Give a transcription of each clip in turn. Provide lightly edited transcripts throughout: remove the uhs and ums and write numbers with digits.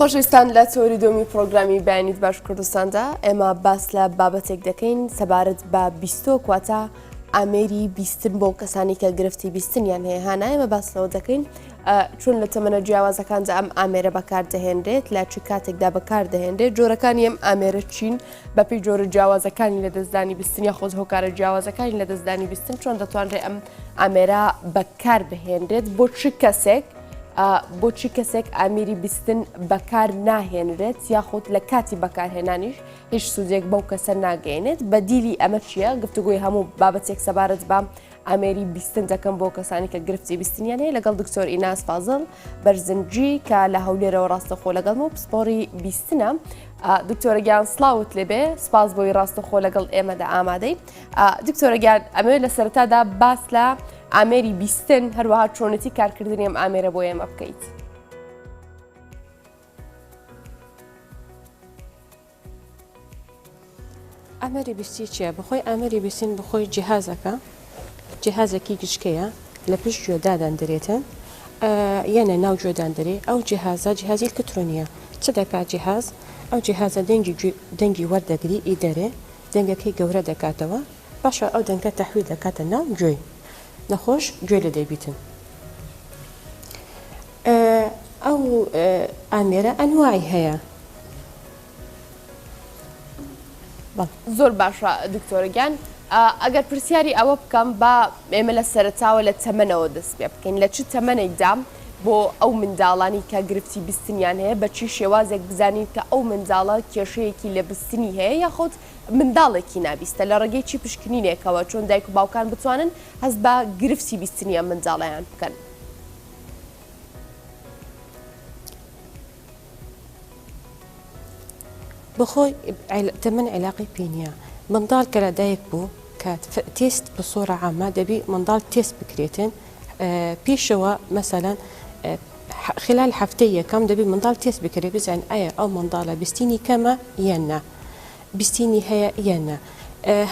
خۆشەویستان لە چۆری دومی پرۆگرامی بەیانیت باش کوردستاندا ئێمە باس لە بابەتێک دەکەین سەبارەت بە بیستۆ کواتە ئامێری بیستن بۆ کەسانی کە گرفتی بیستنیان هەیە هانا ئێمە باسلەوە دەکەین چون لە تەمەنە جیاوازەکاندا ئەم ئامێرە بەکاردەهێنرێت لە چ کاتێکدا بەکاردەهێنرێت جۆرەکانی ئەم ئامێرە چین بەپی جۆرە جیاوازەکانی لە دەستدانی بیستن یا خۆز هۆکارە جیاوازەکانی لە دەستدانی بیستن چۆن دەتوانرێت ئەم ئامێرە بەکار بهێنرێت بۆ چی کەسێک ئامێری بیستن بەکار ناهێنرێت یاخود لە کاتی بەکارهێنانیش هیچ سوودێک بەو کەسە ناگەێنێت بەدیلی ئەمە چییە گفتوگوی هەموو بابەتێک سەبارەت بە ئامێری بیستن دەکەم بۆ کەسانی کە گرفتی بیستنیان هەیە لەگەڵ دکتۆر ئیناس فازڵ بەرزنجی کە لە هەولێرەوە ڕاستەخۆ لەگەڵم و پسپۆری بیستنە دکتۆرەگیان سلااوت لێبێ سپاس بۆی ڕاستەخۆ لەگەڵ ئێمەدا ئامادەی دکتۆرەگیان ئەمێ لە سەرەتادا باس لە ئامێری بیستن هەروەها چۆنەتی کارکردنی ئەم ئامێرە بۆ ئێمە بکەیت. ئامێری بیستی چییە؟ بخۆی ئامێری بیستن بخۆی جیهازێکی گشکەیە لە پشت گوێدادان دەرێتن یانە ناو گوێدان دەرێ ئەو جیهازە جیهازی ئەلکترۆنیە چ دەکات جیهاز ئەو جیهازە دەنگی وەردەگری ئیدەرێ دەنگەکەی گەورە دەکاتەوە باشە ئەو دەنگە تەحویل دەکاتە ناو گوێی نەخۆش گوێ لە دەیبیتن ئەو ئامێرە ئەنواعی هەیە زۆر باشە دکتۆرەگیان ئەگەر پرسیاری ئەوە بکەم با ئێمە لە سەرەتاوە لە تەمەنەوە دەست پێ بکەین لە چ تەمەنێکدا بۆ ئەو منداڵانی کە گرفتی بیستنیان هەیە بە چی شێوازێک بزانین کە ئەو منداڵە کێشەیەکی لە بیستنی هەیە یاخۆت منداڵێکی نابیستە لە ڕێگەی چی پشکنینێکەوە چۆن دایک و باوکان بتوانن هەست بە گرفتی بیستنی ئەم منداڵەیان بکەن. بخۆی تەمەن عێلاقی پێ نییە منداڵ کە لەدایک بوو کە تێست بە سۆرە عامە دەبی منداڵ تێست بکرێتن پێشەوە مەسەلەن خلال هەفتەی یەکەم دەبی منداڵ تێست بکرێت بزانین ئایا ئەو منداڵە بیستینی کەمە یان نا بیستینی هەیە یان نا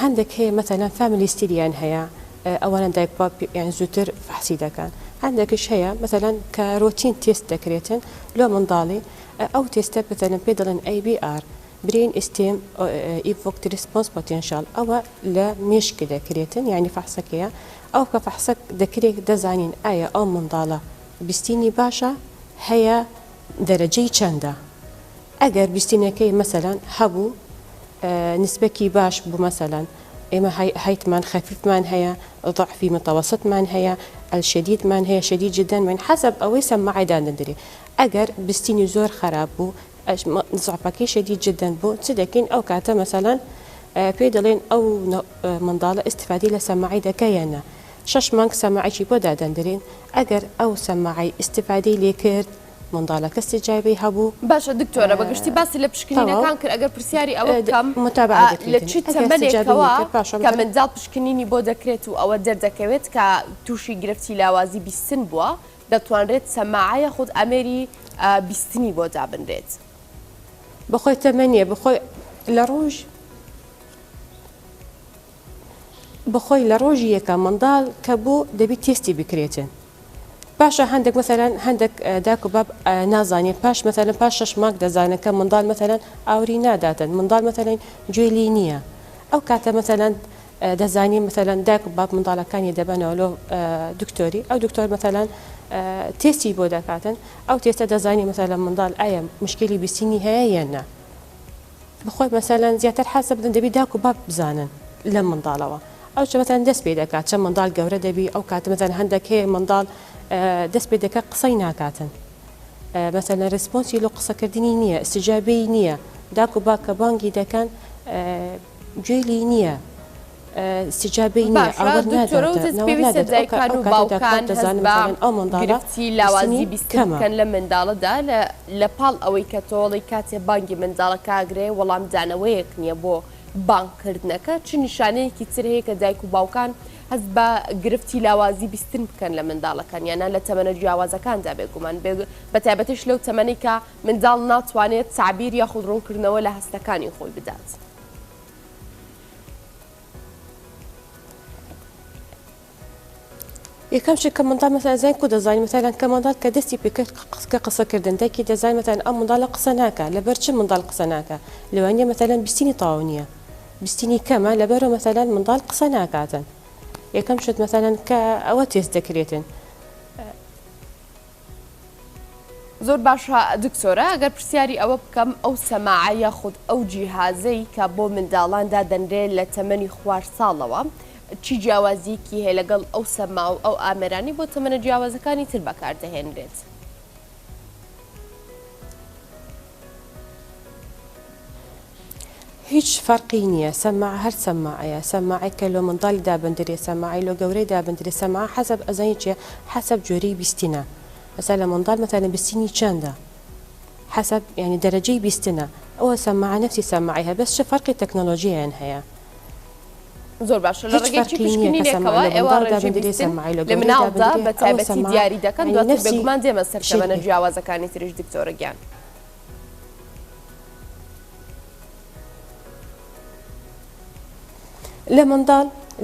هەندێک هەیە مەسەلەن فامیلیستیریان هەیە ئەوانە دایک یان زووتر فحسی دەکەن هەندێکش هەیە مەسەلەن کە ڕۆتین تێست دەکرێتن لۆ منداڵی ئەو تێستە بزانن پێ دەڵێن ABR برین ئستێم ئیڤۆکت ریسپۆنس پۆتێنشال ئەوە لە مێشک دەکرێتن یعنی فەحسەکەیە ئەو کە فەحسەک دەکرێت دەزانین ئایا ئەو منداڵە بیستینی باشە هەیە دەرەجەی چەندە ئەگەر بیستینەکەی مەسەلەن هەبوو نسبەکی باش بوو مەسەلەن ئێمە هەیتمان خەفیفمان هەیە ضعفی متەوەسطمان هەیە الشدیدمان هەیە شدید جداً من حسب ئەوەی سەماعیدان دەدرێ ئەگەر بیستینی زۆر خراپ بوو زعفەکەی شدید جداً بوو چ دەکەین ئەو کاتە مەسەلەن پێ دەڵێن ئەو منداڵە ئیستفادی لە سەماعی دەکەیانە 6 مانگ سەماعیی بۆ دادەندرێن ئەگەر ئەو سەماعی ئیستفادەی لێ کرد منداڵەکە استجابەی هەبوو باشە دکتۆرە بەگشتی باسی لە پشکنینەکان کرد ئەگەر پرسیاری ئەوە بکەم لە چی تەمەنێکەوە کە منداڵ پشکنینی بۆ دەکرێت و ئەوە دەردەکەوێت کە تووشی گرفتی لاوازی بیستن بووە دەتوانرێت سەماعە خود ئەمێری بیستنی بۆ دابنرێت بخۆی تەمەنیە بخۆی لە ڕۆژی یەکە منداڵ کە بوو دەبی تێستی بکرێتن باشە هەندێک مەسەلەن هەندێک داک و باب نازانێت پاش مەسەلەن پاش 6 مانگ دەزانێت کە منداڵ مەسەلەن ئاوری ناداتن منداڵ مەسەلەن گوێلی نییە ئەو کاتە مەسەلەن دەزانین مەسەلەن داک و باب منداڵەکانی دەبەنەوە لۆ دکتۆری ئەو دکتۆر مەسەلەن تێستی بۆ دەکاتن ئەو تێستە دەزانی مەسەلەن منداڵ ئایا مشکلی بیستینی هەیە یان نا بخۆی مەسەلەن زیاتر حەسە بدەن دەبی داک و باب بزانن لەم منداڵەوە ئەو چ مەسەلەن دەست پێ دەکات چەند منداڵ گەورە دەبی ئەو کاتە مەسەلەن هەندێک هەیە منداڵ دەست پێ دەکات قسەی ناکاتن مەسەلەن ڕسپۆنسی لە قسەکردنی نییە استجابەی نییە داک و باکە بانگی دەکەن گوێلی نییە استجابەی نییە دایکان و باوکان گرفتی لاوازی بیستکەن لە منداڵەدا لە پاڵ ئەوەی کە تۆڵی کاتێ بانگی منداڵە کاگرێ وەڵام دانەوەیەک نییە بۆ بانگکردنەکە چ نیشانەیەکی تر هەیە کە دایک و باوکان هەست بە گرفتی لاوازی بیستن بکەن لە منداڵەکان یانە لە تەمەنە جیاوازەکاندا بێگومان بە تایبەتش لەو تەمەنی کە منداڵ ناتوانێت تعبیر یا خودڕوونکردنەوە لە هەستەکانی خۆی بدات. یەکەم شت کە منداڵ مەسەلەن زین کو دەزانانی مەسەلەن کە منداڵ کە دەستی پێکرد کە قسەکردنەکی دەزانانی مەسەلەن ئەم منداڵە قسە ناکە لەبەر چ منداڵ قسە ناکە لەوانەیە مەسەلەن بیستنی تەواو نییە بیستنی کەمە لەبەرەوە مەسەلەن منداڵ قسە ناکاتن یەکەم شت مەسەلەن کە ئەوە تێست دەکرێتن. زۆر باشە دکتۆرە ئەگەر پرسیاری ئەوە بکەم ئەو سەماعە یاخود ئەو جیهازەی کە بۆ منداڵاندا دەنرێت لە تەمەنی خوار ساڵەوە چی جیاوازیەکی هەیە لەگەڵ ئەو سەما و ئەو ئامێرانی بۆ تەمەنە جیاوازەکانی تر بەکاردەهێنرێت؟ هیچ فەرقی نییە سەماع هەر سەماعەیە سەماعی کە لۆ منداڵی دابندرێ سەماعی لۆ گەورەی دابندرێ سەماع حەسەب ئەزانی چێ حەسەب جۆرەی بیستینە مەسەلەن لە منداڵ مەسەلەن بیستنی چەندە حەسەب یعنی دەرەجەی بیستنە ئەوە سەماع نەفسی سەماعی هەیە بەس چه فەرقی تەکنۆلۆژیایان هەیە. زۆر باشە لە ڕێگەی پشکنینێکەوە ئێوە ڕێژەی بیستن لە مناڵدا بە تایبەتی دیاری دەکەن دواتر بێگومان دێمە سەر تەمەنە جیاوازەکانی تریش دکتۆرە گیان.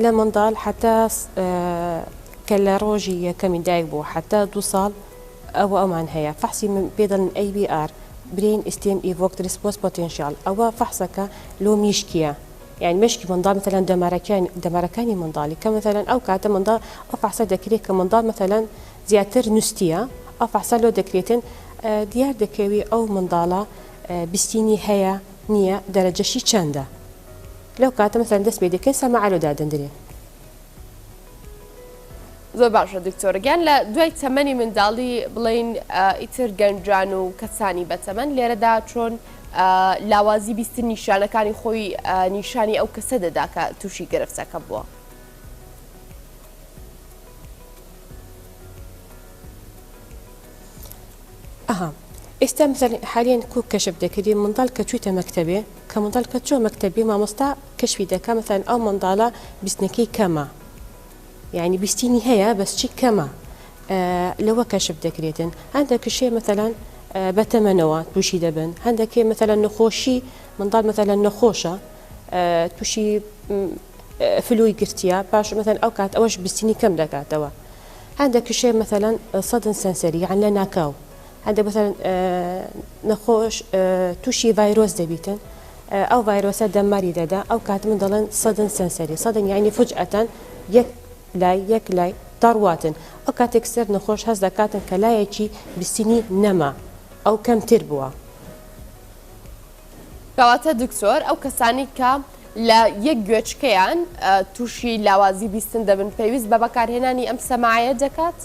لە منداڵ حتا کە لە ڕۆژی یەکەمی دایک بوو حتا 2 ساڵ ئەوە ئەمان هەیە فەحسی پێدەڵن ABR برین ئستیم ئیڤۆکت ریسپۆس پۆتێنشیال ئەوە فەحسەکە لۆ میشکیە یعنی مشکی منداڵ مثلەن دەمارەکانی منداڵی کە مثلەن ئەو کاتە منداڵ ئەو فەحسە دەکرێت کە منداڵ مثلەن زیاتر نووسە ئەو فەحسە لۆ دەکرێتن دیار دەکەوی ئەو منداڵە بیستینی هەیە نییە دەرەجەشی چەندە لەو کاتە مەسەلەن دەست پێ دەکەن سەماع لۆ دادەندرێت. زۆر باشە دکتۆرگیان لە دوای تەمەنی منداڵی بڵین ئیتر گەنجان و کەسانی بەتەمەن لێرەدا چۆن لاوازی بیستن نیشانەکانی خۆی نیشانی ئەو کەسە دەدا کە تووشی گرفتەکە بووە. ئێستا حاليا کو کەشف دەکردی منداڵ کە چوویتە مەکتەبێ کە منداڵ کە چۆ مەکتەبی مامۆستا کەشفی دەکا مثلا ئەو منداڵە بیستنەکەی کەمە یعنی بیستینی هەیە بەس چی کەمە لەوە کەشف دەکرێتن هەندێک کشێ مثلا بەتەمەنەوە تووشی دەبن هەندێکی مثلا نەخۆشی منداڵ مثلا نەخۆشە تووشی فلوی گرتیا پاش مثلا ئەو کات ئەوەش بیستینی کەم دەکاتەوە هەندێک کشێ مثلا سەدن سەنسەری یان لە ناکاو هەندێک مثلا نەخۆش تووشی ڤایرۆس دەبیتن ئەو ڤایرۆسە دەماری دەدا ئەو کات من دەڵێن سەدن سەنسەری سەدن یعنی فجئەتەن یەک لای داڕواتن ئەو کاتێک سەر نەخۆش هەست دەکاتن کە لایەکی بیستینی نەما ئەو کەمتر بووە. کەواتە دکتۆر ئەو کەسانی کە لە یەک گوێچکەیان تووشی لاوازی بیستن دەبن پێویست بە بەکارهێنانی ئەم سەماعەیە دەکات؟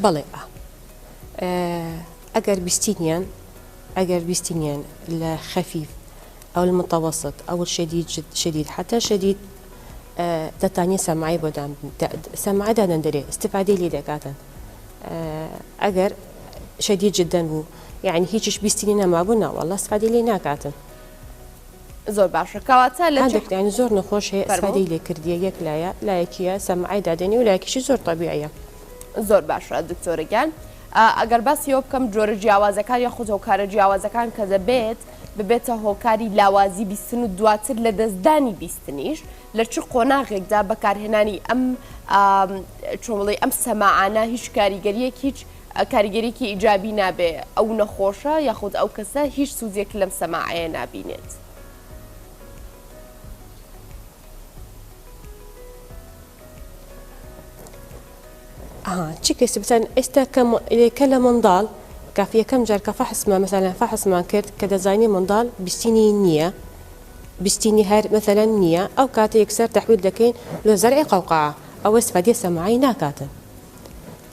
بەڵێ ئەگەر بیستینیان لە خەفیف أو المتوسط أو الشديد حتى شديد دەتانی سەماعی بۆ سەماعە دادەندرێ استفادەی لێ دەکاتن ئەگەر شدید جدا بوو یعنی هیچیش بیستنی نەمابوو ناوەڵڵا استفادەی لێ ناکاتن. زۆر باشە کەواتە لە ینی زۆر نەخۆش هەیە استفادەی لێ کردیە یەک لایەکیە سەماعی دادەنی و لایەکیشی زۆر طبیعیە. زۆر باشە دکتۆرگیان ئەگەر باسیەوە بکەم جۆرە جیاوازەکان یا خودهۆکارە جیاوازەکان کە دەبێت ببێتە هۆکاری لاوازی بیستن و دواتر لە دەستدانی بیستنیش لە چ قۆناغێکدا بەکارهێنانی ئەم چۆڵی ئەم سەماعانە هیچ کاریگەریەک هیچ کاریگەریەکی ئیجابی نابێ ئەو نەخۆشە یاخود ئەو کەسە هیچ سوودێک لەم سەماعەیە نابینێت. چی کەسی بزان ئێستا کە لە منداڵ کافیەکەم جار کە فەحسمان مثلا فەحسمان کرد کە دەزانی منداڵ بیستینی نییە بیستینی هەر مثلا نییە ئەو کاتە یەکسەر تەحویل دەکەین لە زەرعی قەوقعە ئەوە استفادەی سەماعی ناکاتن.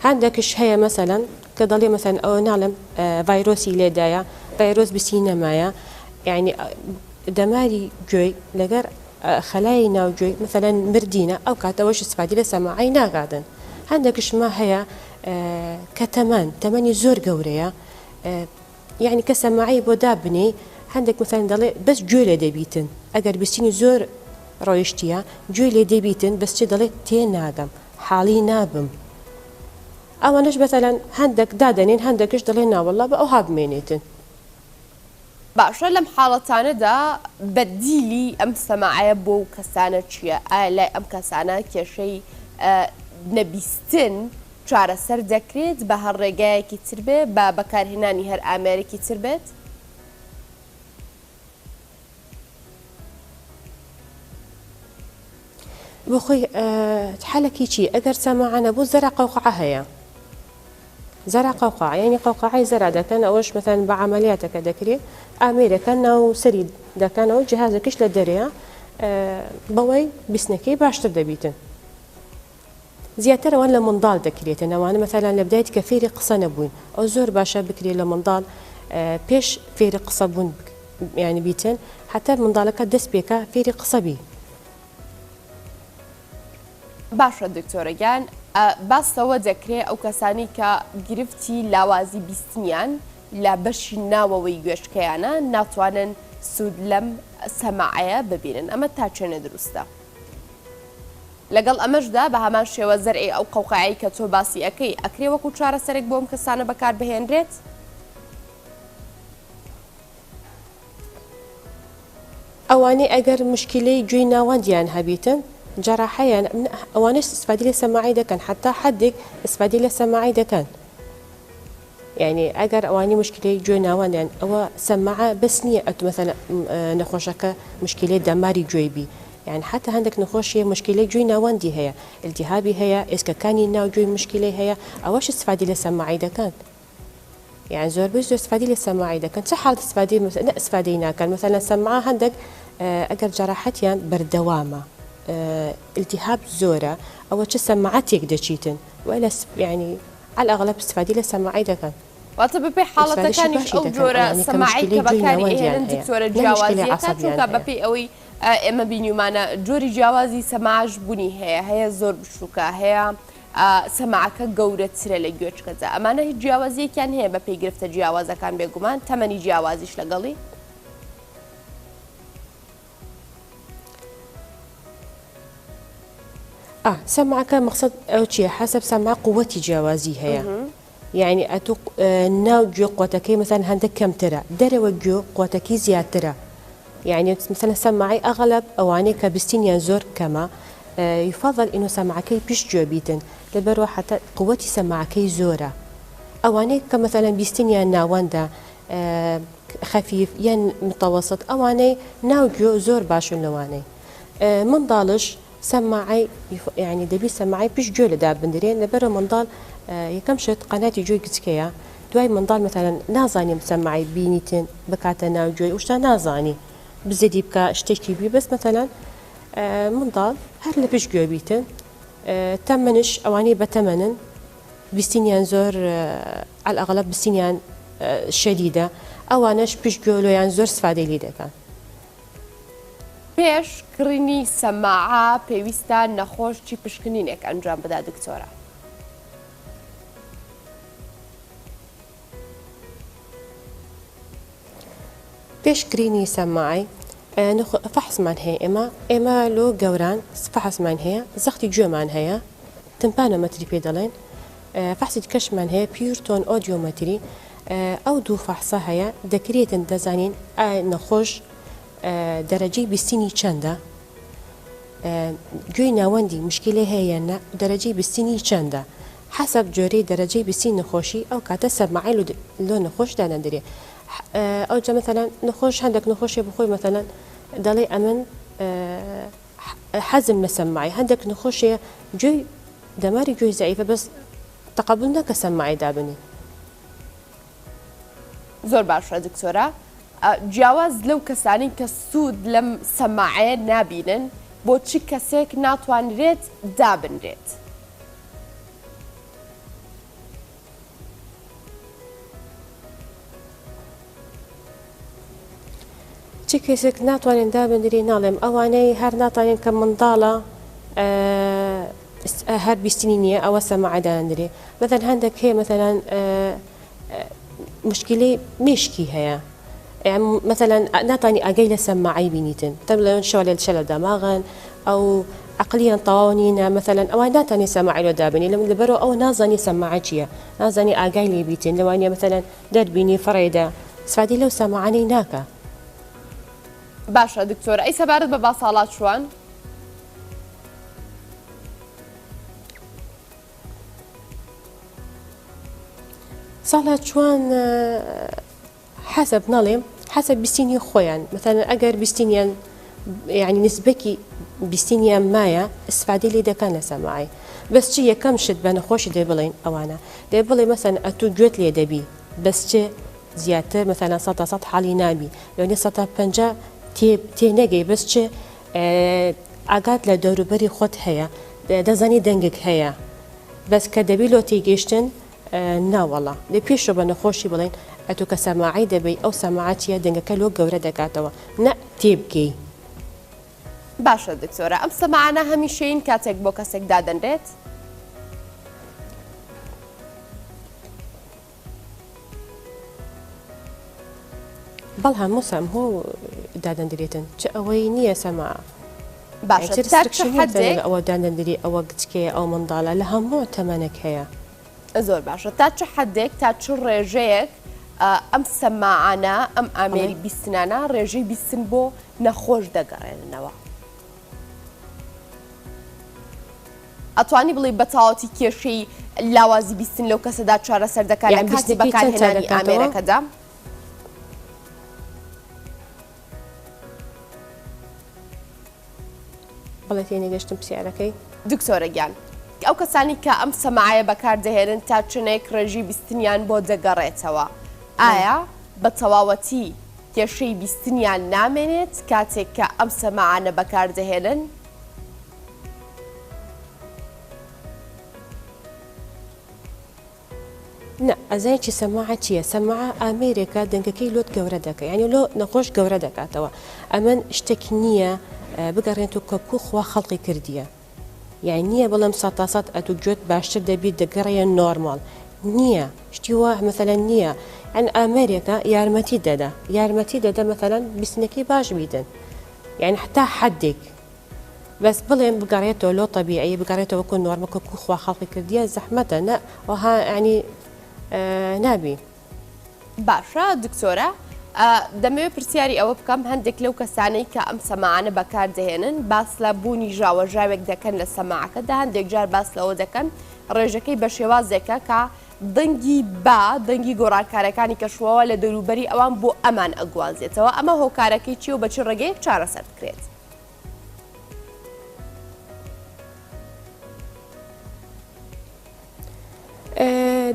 هەندێکش هەیە مثلا کە دەڵێ مثلا ئەوە ناڵم ڤایرۆسی لێدایە ڤایرۆس بیستینی نەمایە یعنی دەماری گوێی لەگەر خەلای ناوگوێی مثلا مردینە ئەو کاتەوەش استفادەی لە سەماعی ناکاتن. هەندێکش ما هەیە کە تەمەنی زۆر گەورەیە یعنی کە سەماعی بۆ دابنێ هەندێک مثلا دەڵێ بەس گوێ لێ دەبیتن ئەگەر بیستنی زۆر ڕۆیشتیە گوێ لێ دەبیتن بەس چی دەڵێت تێ ناگەم حاڵی نابم ئەوانش بەتەلەن هەندێک دادەنێن هەندێکش دەڵێ ناوەڵڵا بە ئەو هابمێنێتن. باشە لەم حاڵەتانەدا بەدیلی ئەم سەماعەیە بۆ کەسانە چییە؟ ئایا لای ئەم کەسانە کێشەی نەبیستن چارەسەر دەکرێت بە هەر ڕێگایەکی تر بێ بە بەکارهێنانی هەر ئامێرێکی تر بێت؟ بۆ خۆی حالەکی چی ئەگەر سەماعە نەبوو زەرا قەوقعە هەیە زەرا قەوقعە یعنی قەوقعەی زەرا دەکەن ئەوەش مەثەن بە عەمەلیاتەکە دەکرێت ئامێرەکە ناو سەری دەکەنەوە جیهازێکیش لە دەرەیە بەوەی بیستنەکەی باشتر دەبیتن زیاترەوە لە منداڵ دەکرێتن ئەوانە مەثەلەن لە بدایت کە فێری قسە نەبووین ئەو زۆر باشە بکرێت لە منداڵ پێش فێری قسە بوون یعنی بیتن حتا منداڵەکە دەست پێکە فێری قسە بی باشە دکتۆرەگیان باستەوە دەکرێت ئەو کەسانی کە گرفتی لاوازی بیستنیان لە بەشی ناوەوەی گوێشکەیانە ناتوانن سوود لەم سەماعەیە ببینن ئەمە تا چێنە دروستە لەگەڵ ئەمەشدا بە هەمان شێوە زەرعی ئەو قەوقعەی کە تۆ باسی ئەەکەی ئەکرێ وەکو چارەسەرێک بۆ ئەم کەسانە بەکار بهێنرێت ئەوانەی ئەگەر مشکلەی گوێی ناوەندیان هەبیتن جراحەیان ئەوانش استفادی لە سەماعی دەکەن حتا حدێک استفادی لە سەماعی دەکەن یعنی ئەگەر ئەوانی مشکلەی گوێ ناوەندیان ئەوە سەماعە بەس نییە ئەت مەثەلەن نەخۆشەکە مشکلەی دەماری گوێی بی یعنی حتا هەندێک نەخۆشیە مشکلەی گوێی ناوەندی هەیە التیهابی هەیە ئێسکەکانی ناو گوێی مشکلەی هەیە ئەوەش استفادی لە سەماعی دەکەن يعني زۆربەی زۆر استفادی لە سەماعی دەکەن چه حاڵ استفادەی ناکەن مثلا سەماعە هەندێک ئەگەر جەراحەتیان بەردەوامە التهاب زۆرە ئەوە چه سەماعەتێک دەچیتن ولا يعني على الأغلب استفادی لە سەماعی دەکەن واتە بەپێی حاڵەتەکانیش ئەو جۆرە سەماعی کە بەکاری هێنن دکتۆرە جیاوازیەکە چونکە بەپێی ئەوەی ئێمە بینیمانە جۆری جیاوازی سەماعش بوونی هەیە زۆر بچووکە هەیە سەماعەکە گەورەترە لە گوێچکەجە ئەمانە هیچ جیاوازیەکیان هەیە بەپێی گرفتە جیاوازەکان بێگومان تەمەنی جیاوازیش لەگەڵی سەماعەکە مەقسەد ئەو چییە حەسەب سەماع قووەتی جیاوازی هەیە يعني ئەتو ناو گوێ قوتەکەی مثلا هەندێک کەمترە دەرەوە گوێ قوتەکەی زیاترە يعني مثلا سەماعی ئەغلب ئەوانەی کە بستینیان زۆر کەمە يفضل إنه سماعكي بيش جوابيتن لبرو حتى قوتي سماعكي زورة أواني كمثلا بيستنيا ناواندا خفيف ين متوسط أواني ناوجو زور باشون لواني من ضالش سماعي يعني دبي سماعي بيش جو لداب بندرين لبرو من ضال يكم شت قناتي جوي كتكيا دواي من ضال مثلا نازاني مسمعي بينيتن بكاتا ناوجوي وشتا نازاني بزيدي بكا اشتكي بي بس مثلا منضال هەر لە پێش گوێ بیتن تەمەنش ئەوانەی بەتەمەنن بیستینیان زۆر على الأغلب بیستینیان شەدیدە ئەوانەش پێش گوێلۆیان زۆر سفادەی لێ دەکەن پێش کڕینی سەماعە پێویستە نەخۆش چی پشکنینێک ئەنجام بدا دکتۆرە پێش کڕینی سەماعی فحصمان هەیە ئێمە لۆ گەوران فحصمان هەیە زەختی گوێمان هەیە تمپانۆمەتری پێ دەڵێن فحصی کەشمان هەیە پیورتۆن ئۆدیۆمەتری ئەو دوو فحصە هەیە دەکرێتن دەزانین نەخۆش دەرەجەی بیستنی چەندە گوێی ناوەندی مشکلەی هەیە نە دەرەجەی بیستنی چەندە حسب جۆرەی دەرەجەی بیستنی نەخۆشی ئەو کاتە سەماعی لۆ نەخۆش دانەدرێ ئەو جا مثلا نەخۆش هەندێک نەخۆشیە بخۆی مثلا دەڵێ ئەمن حەزم لە سەماعی هەندێک نەخۆشیە گوێی دەماری گوێی زەعیفە بەس تەقەبول نەکە سەماعی دابنی زۆر باشە دکتۆرە جیاواز لەو کەسانی کە سوود لەم سەماعەیە نابینن بۆ چی کەسێک ناتوانرێت دابنرێت چی کەسێک ناتوانین دابندری ناڵێم ئەوانەی هەر ناتوانین کە منداڵە هەر بیستنی نییە ئەوە سەماعەدانرێ مثلا هەندێک هەیە مثلا مشکلەی مشکی هەیە مثلا ناتوانانی ئاگەی لە سەماعی بینیتن تەم لە شەوە لێ شە لە دەماغن ئەو عقلیان تەواو نینە مثلا ئەوان ناتوانێت سەماعی لۆ دابنی لەبەرەوە ئەو نازانی سەماعە چییە نازانی ئاگای لێ بیتن لەوانەیە مثلا دەربینی فڕێدا استفادی لەو سەماعانەی ناکە. باشە دکتۆرە ئەی سەبارەت بە باساڵات شوان ساڵات چوان حەسب نەڵێم حەسب بیستینی خۆیان مثلا ئەگەر بیستینیان یعنی نسبەکی بیستینیان مایە استفادی لێ دەکەن لە سەماعی بەس چی یەکەم شت بە نەخۆشی دێ بڵێن ئەوانە دێ بڵێ مەسەن ئەتوو گوێت لێ دەبی بەس چێ زیاتر مثلا 100 حاڵی نابی لەونێ 150 تێ نەگەی بەس چێ ئاگات لە دەوروبەری خۆت هەیە دەزانی دەنگێک هەیە بەس کە دەبی لۆ تێگەیشتن ناوەڵە لێ پێشەوە بە نەخۆشی بڵێن ئەتو کە سەماعی دەبی ئەو سەماعاتیە دەنگەکە لۆ گەورە دەکاتەوە نە تێبگەی. باشە دکتۆرە ئەم سەماعانە هەمیشەین کاتێک بۆ کەسێک دادەنرێت بەڵ هەموو هەموو دادەندرێتن چ ئەوەی نییە سەماع باشە تا چ حەدێک ئەوە دادەندری ئەوە گچکەیە ئەو منداڵە لە هەموو تەمەنێک هەیە. زۆر باشە تا چ حەدێک تا چ ڕێژەیەک ئەم سەماعانە ئەم ئامێری بیستنانە ڕێژەی بیستن بۆ نەخۆش دەگەڕێنەوە ئەتوانی بڵێ بە تاواتی کێشەی لاوازی بیستن لەو کەسەدا چارەسەر دەکات لە کاتی بەکارهێنانی ئامێرەکەدا بەڵێ تێنێگەشتم پرسیارەکەی دکتۆرە گیان ئەو کەسانی کە ئەم سەماعە بەکاردەهێنن تا چنێک ڕێژی بیستنیان بۆ دەگەڕێتەوە ئایا بە تەواوەتی کێشەی بیستنیان نامێنێت کاتێک کە ئەم سەماعانە بەکاردەهێنن نه ئەزایکی سەماعە چییە سەماعە ئامێرێکە دەنگەکەی لۆت گەورە دەکە یعنی لۆ نەخۆش گەورە دەکاتەوە ئەمن شتێکی نییە بگەڕێنێت و کەکو خوا خەڵقی کردیە یعنی نییە بەڵام 100 ئەتو گوێت باشتر دەبیت دەگەڕێن نۆرمال نییە شتی وا مثلەن نییە ئەن ئامێرێکە یارمەتی دەدا مثلەن بیستنەکەی باش بیدن یعنی حتا حەدێک بەس بڵێن بگەڕێتەوە لۆ طبیعی بگەڕێتەوە کە نۆرمە کەکو خوا خەڵقی کردیە زەحمەتە نە وها ینی نابی. باشە دکتۆرە دەمەوێت پرسیاری ئەوە بکەم هەندێک لەو کەسانەی کە ئەم سەماعانە بەکاردەهێنن باس لە بوونی ژاوەژاوێک دەکەن لە سەماعەکەدا هەندێک جار باس لەوە دەکەن ڕێژەکەی بە شێوازێکە کە دەنگی گۆڕانکارەکانی کەشوەوە لە دەوروبەری ئەوان بۆ ئەمان ئەگوازێتەوە ئەمە هۆکارەکەی چی و بە چ ڕێگەیەک چارەسەر بکرێت.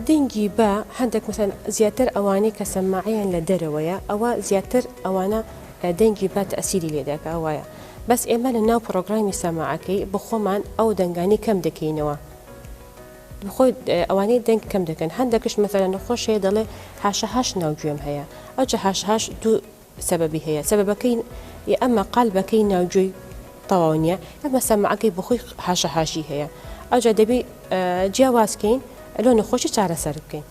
دەنگی بە هەندێک مەسەن زیاتر ئەوانەی کە سەماعیان لە دەرەوەیە ئەوە زیاتر ئەوانە دەنگی بە تەسیری لێ دەکە ئەوایە بەس ئێمە لە ناو پرۆگرامی سەماعەکەی بخۆمان ئەو دەنگانی کەم دەکەینەوە بخۆی ئەوانەی دەنگ کەم دەکەن هەندێکش مەسەلەن نەخۆشەیە دەڵێ هاشەهاش ناوگوێم هەیە ئەوجە هاشەهاش دوو سەبەبی هەیە سەبەبەکەی ئەمە قالبەکەی ناوگوێی تەواو نییە ئەمە سەماعەکەی بخۆی هاشەهاشی هەیە ئەوجا دەبی جیاوازکەین لۆ نەخۆشی چارەسەر بکەین.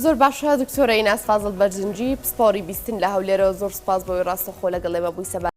زۆر باشە دکتۆرە ئیناس فازڵ بەرزنجی پسپۆری بیستن لە هەولێرەوە زۆر سپاس بۆی ڕاستەخۆ لەگەڵ ئێمە بووی سەبارەت